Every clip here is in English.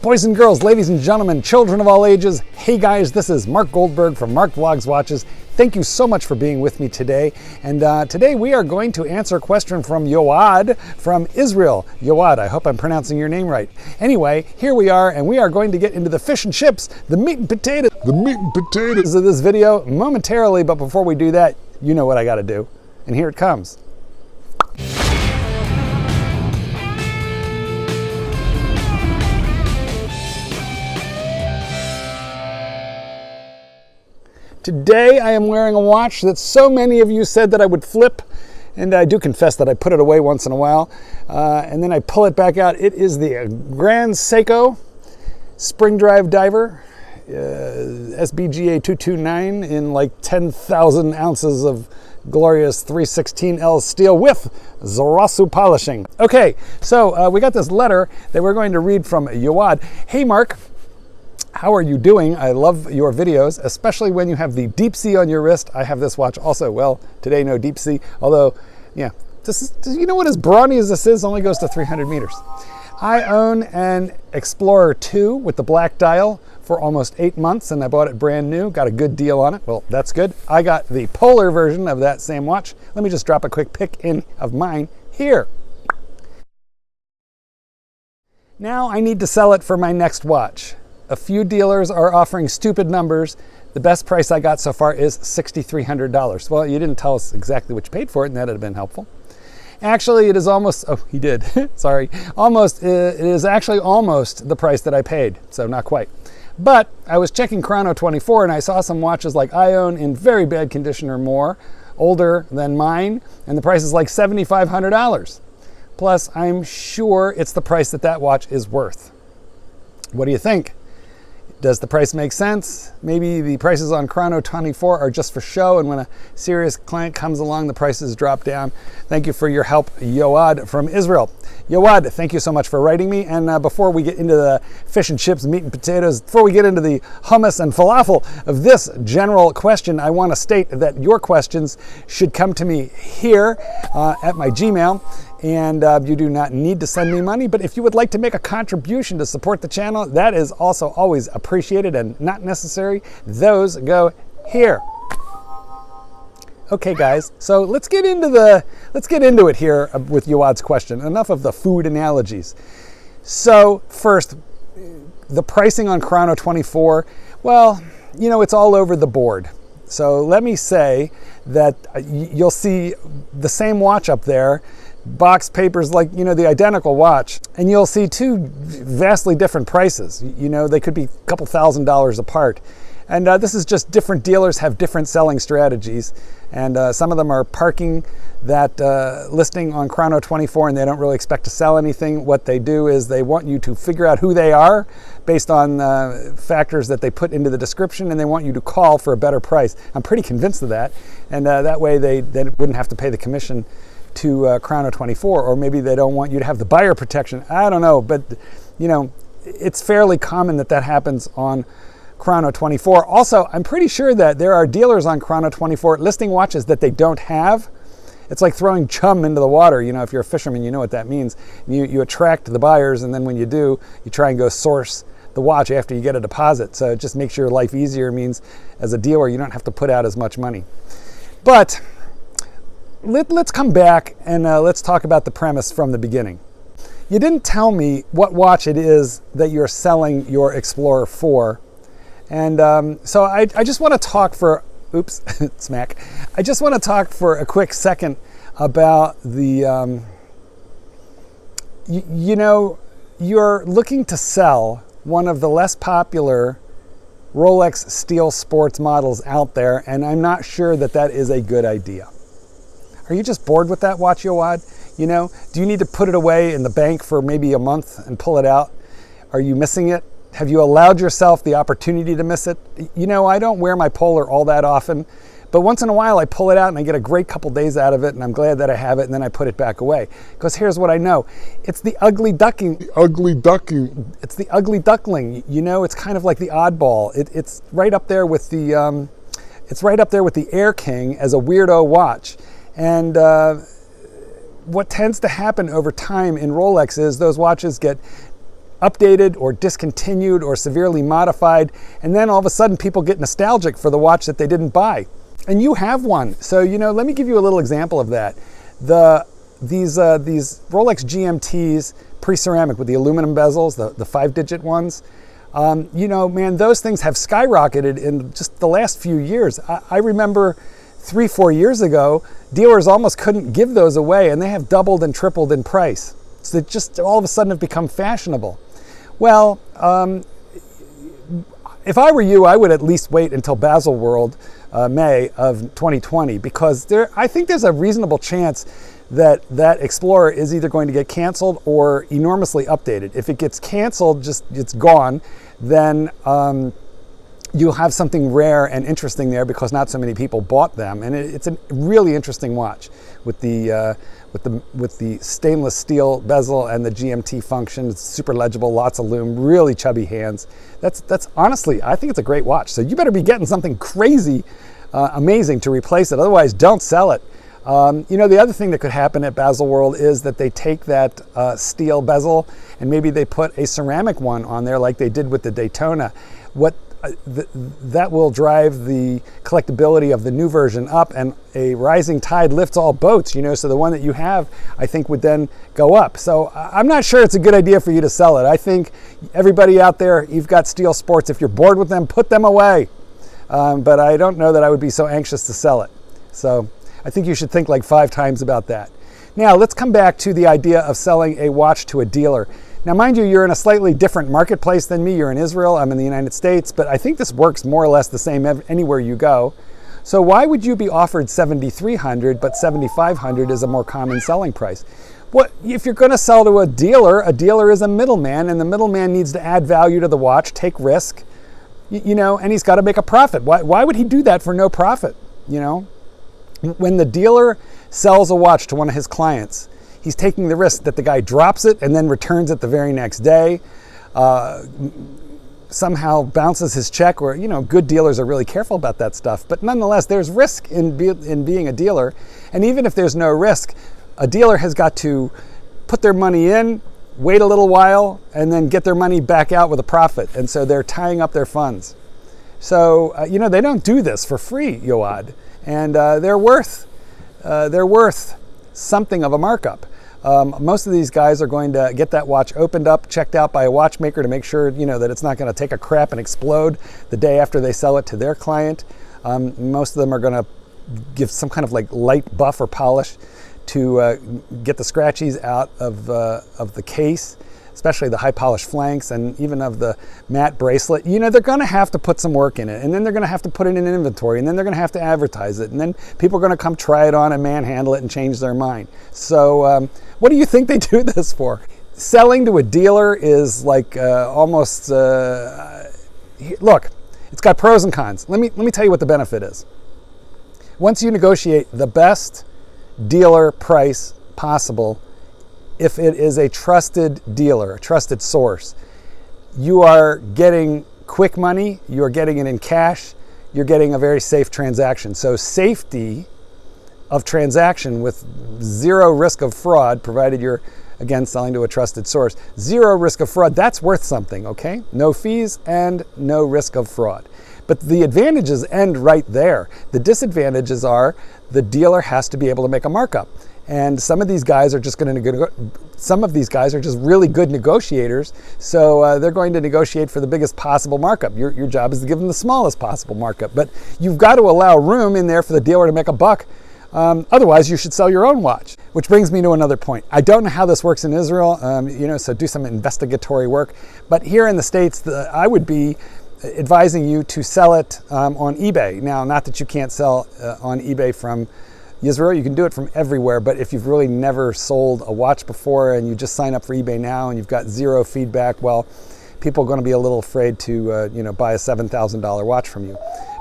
Boys and girls, ladies and gentlemen, children of all ages, hey guys, this is Marc Goldberg from Marc Vlogs Watches. Thank you so much for being with me today. And today we are going to answer a question from Yoad from Israel. Yoad, I hope I'm pronouncing your name right. Anyway, here we are, and we are going to get into the fish and chips, the meat and potatoes of this video momentarily. But before we do that, you know what I got to do. And here it comes. Today I am wearing a watch that so many of you said that I would flip, and I do confess that I put it away once in a while, and then I pull it back out. It is the Grand Seiko Spring Drive Diver, SBGA 229 in like 10,000 ounces of glorious 316L steel with Zarasu polishing. Okay, so we got this letter that we're going to read from Yoad. Hey Mark, how are you doing? I love your videos, especially when you have the deep sea on your wrist. I have this watch also. Well, today no deep sea, although, yeah, this is, you know what, as brawny as this is, only goes to 300 meters. I own an Explorer 2 with the black dial for almost 8 months, and I bought it brand new, got a good deal on it. Well, that's good. I got the polar version of that same watch. Let me just drop a quick pic in of mine here. Now I need to sell it for my next watch. A few dealers are offering stupid numbers. The best price I got so far is $6,300. Well, you didn't tell us exactly what you paid for it, and that would have been helpful. Actually, it is almost, oh, he did, sorry. Almost, it is actually almost the price that I paid, so not quite. But I was checking Chrono24 and I saw some watches like I own in very bad condition or more, older than mine, and the price is like $7,500. Plus, I'm sure it's the price that that watch is worth. What do you think? Does the price make sense? Maybe the prices on Chrono24 are just for show, and when a serious client comes along, the prices drop down. Thank you for your help, Yoad from Israel. Yoad, thank you so much for writing me. And before we get into the fish and chips, meat and potatoes, before we get into the hummus and falafel of this general question, I want to state that your questions should come to me here at my Gmail. And you do not need to send me money, but if you would like to make a contribution to support the channel, that is also always appreciated and not necessary. Those go here. Okay, guys, so let's get into it here with Yoad's question. Enough of the food analogies. So first, the pricing on Chrono24, well, you know, it's all over the board. So let me say that you'll see the same watch up there, box papers like, you know, the identical watch, and you'll see two vastly different prices. You know, they could be a couple $1,000s apart. And this is just different dealers have different selling strategies. And some of them are parking that listing on Chrono24 and they don't really expect to sell anything. What they do is they want you to figure out who they are based on factors that they put into the description, and they want you to call for a better price. I'm pretty convinced of that. And that way they wouldn't have to pay the commission to Chrono24, or maybe they don't want you to have the buyer protection. I don't know, but you know, it's fairly common that happens on Chrono24. Also, I'm pretty sure that there are dealers on Chrono24 listing watches that they don't have. It's like throwing chum into the water. You know, if you're a fisherman, you know what that means. You attract the buyers, and then when you do, you try and go source the watch after you get a deposit. So it just makes your life easier. It means as a dealer, you don't have to put out as much money. But let's come back and let's talk about the premise from the beginning. You didn't tell me what watch it is that you're selling your Explorer for. And so I just want to talk for, oops, smack. I just want to talk for a quick second about the, you know, you're looking to sell one of the less popular Rolex steel sports models out there, and I'm not sure that that is a good idea. Are you just bored with that watch, Yoad? You know, do you need to put it away in the bank for maybe a month and pull it out? Are you missing it? Have you allowed yourself the opportunity to miss it? You know, I don't wear my Polar all that often, but once in a while I pull it out and I get a great couple days out of it, and I'm glad that I have it, and then I put it back away. Because here's what I know. It's the ugly ducking. It's the ugly duckling. You know, it's kind of like the oddball. It's right up there with the Air King as a weirdo watch. And what tends to happen over time in Rolex is those watches get updated or discontinued or severely modified, and then all of a sudden people get nostalgic for the watch that they didn't buy. And you have one. So, let me give you a little example of that. These Rolex GMTs, pre-ceramic with the aluminum bezels, the 5-digit ones, man, those things have skyrocketed in just the last few years. I remember 3-4 years ago, dealers almost couldn't give those away, and they have doubled and tripled in price. So they just all of a sudden have become fashionable. Well, if I were you, I would at least wait until Baselworld, May of 2020, because I think there's a reasonable chance that Explorer is either going to get canceled or enormously updated. If it gets canceled, it's gone, then you'll have something rare and interesting there because not so many people bought them. And it's a really interesting watch with the stainless steel bezel and the GMT function. It's super legible, lots of lume, really chubby hands. That's honestly, I think it's a great watch. So you better be getting something crazy, amazing to replace it. Otherwise, don't sell it. The other thing that could happen at Baselworld is that they take that steel bezel and maybe they put a ceramic one on there like they did with the Daytona. That will drive the collectability of the new version up, and a rising tide lifts all boats, so the one that you have, I think, would then go up. So I'm not sure it's a good idea for you to sell it. I think everybody out there, you've got Steel Sports. If you're bored with them, put them away. But I don't know that I would be so anxious to sell it. So I think you should think like 5 times about that. Now, let's come back to the idea of selling a watch to a dealer. Now, mind you, you're in a slightly different marketplace than me. You're in Israel, I'm in the United States, but I think this works more or less the same anywhere you go. So why would you be offered $7,300, but $7,500 is a more common selling price? Well, if you're going to sell to a dealer is a middleman, and the middleman needs to add value to the watch, take risk, and he's got to make a profit. Why would he do that for no profit? When the dealer sells a watch to one of his clients, he's taking the risk that the guy drops it and then returns it the very next day, somehow bounces his check, or, good dealers are really careful about that stuff. But nonetheless, there's risk in being a dealer. And even if there's no risk, a dealer has got to put their money in, wait a little while, and then get their money back out with a profit. And so they're tying up their funds. So, they don't do this for free, Yoad. And they're worth something of a markup. Most of these guys are going to get that watch opened up, checked out by a watchmaker to make sure, that it's not going to take a crap and explode the day after they sell it to their client. Most of them are going to give some kind of like light buff or polish to get the scratchies out of the case, especially the high polished flanks and even of the matte bracelet. They're going to have to put some work in it, and then they're going to have to put it in inventory, and then they're going to have to advertise it, and then people are going to come try it on and manhandle it and change their mind. So what do you think they do this for? Selling to a dealer is like almost, look, it's got pros and cons. Let me tell you what the benefit is. Once you negotiate the best dealer price possible, if it is a trusted dealer, a trusted source, you are getting quick money, you're getting it in cash, you're getting a very safe transaction. So safety of transaction with zero risk of fraud, provided you're, again, selling to a trusted source, zero risk of fraud, that's worth something, okay? No fees and no risk of fraud. But the advantages end right there. The disadvantages are the dealer has to be able to make a markup. And some of these guys are just really good negotiators, so they're going to negotiate for the biggest possible markup. Your job is to give them the smallest possible markup, but you've got to allow room in there for the dealer to make a buck. Otherwise, you should sell your own watch. Which brings me to another point. I don't know how this works in Israel, so do some investigatory work. But here in the States, I would be advising you to sell it on eBay. Now, not that you can't sell on eBay from Israel, you can do it from everywhere, but if you've really never sold a watch before and you just sign up for eBay now and you've got zero feedback, well, people are going to be a little afraid to buy a $7,000 watch from you.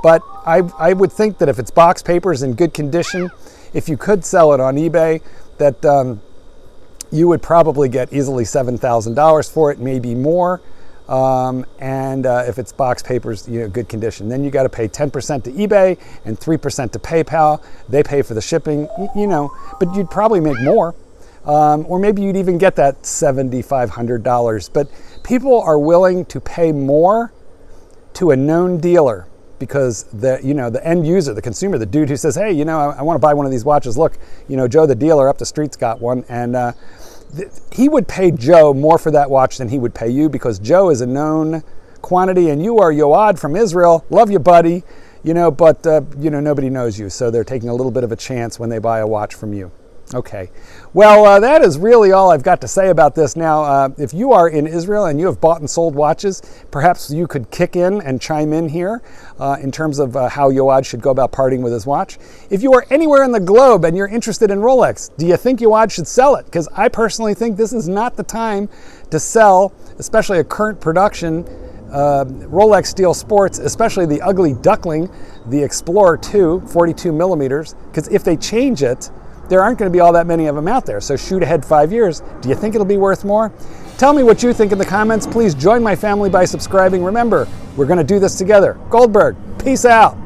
But I would think that if it's box papers in good condition, if you could sell it on eBay, that you would probably get easily $7,000 for it, maybe more. And if it's box papers, good condition, then you got to pay 10% to eBay and 3% to PayPal. They pay for the shipping, but you'd probably make more. or maybe you'd even get that $7,500. But people are willing to pay more to a known dealer because the end user, the consumer, the dude who says, hey, I want to buy one of these watches. Look, Joe the dealer up the street's got one, and he would pay Joe more for that watch than he would pay you because Joe is a known quantity and you are Yoad from Israel. Love you, buddy. But nobody knows you, so they're taking a little bit of a chance when they buy a watch from you. Okay, well, that is really all I've got to say about this. Now, if you are in Israel and you have bought and sold watches, perhaps you could kick in and chime in here in terms of how Yoad should go about parting with his watch. If you are anywhere in the globe and you're interested in Rolex, do you think Yoad should sell it? Because I personally think this is not the time to sell, especially a current production Rolex Steel Sports, especially the ugly duckling, the Explorer 2, 42 millimeters, because if they change it, there aren't going to be all that many of them out there. So shoot ahead 5 years. Do you think it'll be worth more? Tell me what you think in the comments. Please join my family by subscribing. Remember, we're going to do this together. Goldberg, peace out.